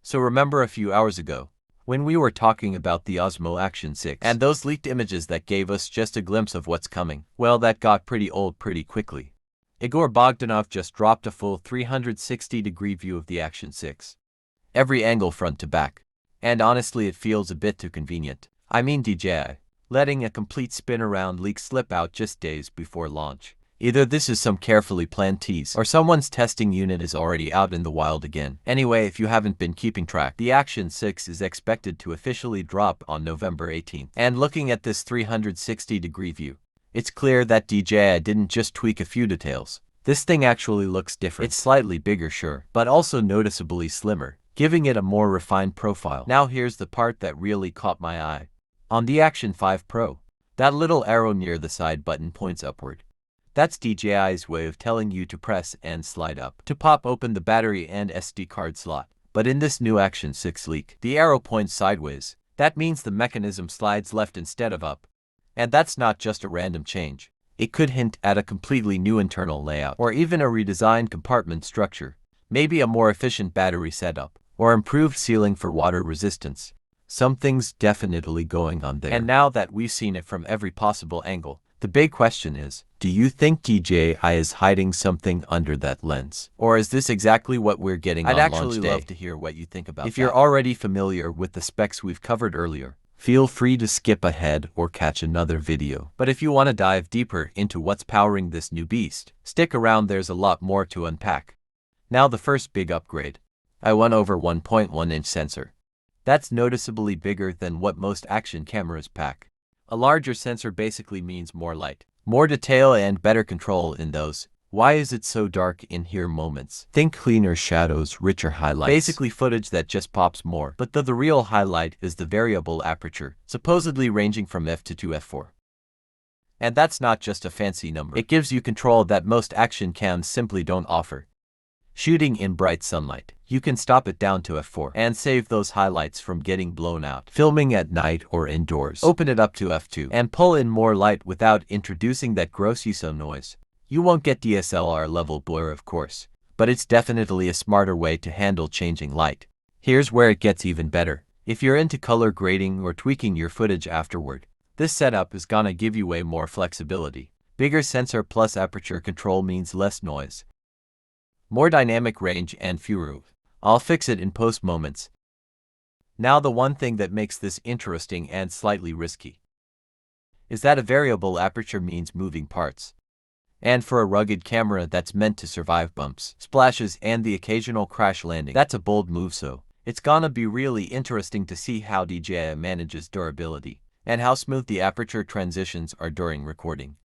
So remember a few hours ago, when we were talking about the Osmo Action 6 and those leaked images that gave us just a glimpse of what's coming? Well, that got pretty old pretty quickly. Igor Bogdanov just dropped a full 360-degree view of the Action 6. Every angle front to back. And honestly, it feels a bit too convenient. I mean DJI, letting a complete spin-around leak slip out just days before launch. Either this is some carefully planned tease, or someone's testing unit is already out in the wild again. Anyway, if you haven't been keeping track, the Action 6 is expected to officially drop on November 18th. And looking at this 360-degree view, it's clear that DJI didn't just tweak a few details. This thing actually looks different. It's slightly bigger, sure, but also noticeably slimmer, giving it a more refined profile. Now here's the part that really caught my eye. On the Action 5 Pro, that little arrow near the side button points upward. That's DJI's way of telling you to press and slide up to pop open the battery and SD card slot. But in this new Action 6 leak, the arrow points sideways. That means the mechanism slides left instead of up. And that's not just a random change. It could hint at a completely new internal layout, or even a redesigned compartment structure, maybe a more efficient battery setup, or improved sealing for water resistance. Something's definitely going on there. And now that we've seen it from every possible angle, the big question is, do you think DJI is hiding something under that lens? Or is this exactly what we're getting on launch day? I'd actually love to hear what you think about that. If you're already familiar with the specs we've covered earlier, feel free to skip ahead or catch another video. But if you want to dive deeper into what's powering this new beast, stick around, there's a lot more to unpack. Now the first big upgrade. I went over 1.1-inch sensor. That's noticeably bigger than what most action cameras pack. A larger sensor basically means more light, more detail, and better control in those "why is it so dark in here" moments. Think cleaner shadows, richer highlights. Basically footage that just pops more. But the real highlight is the variable aperture, supposedly ranging from f2 to f4. And that's not just a fancy number. It gives you control that most action cams simply don't offer. Shooting in bright sunlight, you can stop it down to f4 and save those highlights from getting blown out. Filming at night or indoors, open it up to f2 and pull in more light without introducing that gross ISO noise. You won't get DSLR level blur, of course, but it's definitely a smarter way to handle changing light. Here's where it gets even better. If you're into color grading or tweaking your footage afterward, this setup is gonna give you way more flexibility. Bigger sensor plus aperture control means less noise, more dynamic range, and fewer "I'll fix it in post" moments. Now the one thing that makes this interesting and slightly risky is that a variable aperture means moving parts. And for a rugged camera that's meant to survive bumps, splashes, and the occasional crash landing, that's a bold move. So it's gonna be really interesting to see how DJI manages durability and how smooth the aperture transitions are during recording.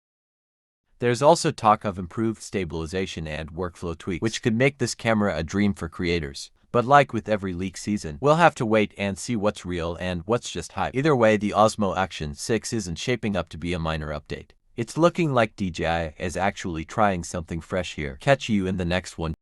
There's also talk of improved stabilization and workflow tweaks, which could make this camera a dream for creators. But like with every leak season, we'll have to wait and see what's real and what's just hype. Either way, the Osmo Action 6 isn't shaping up to be a minor update. It's looking like DJI is actually trying something fresh here. Catch you in the next one.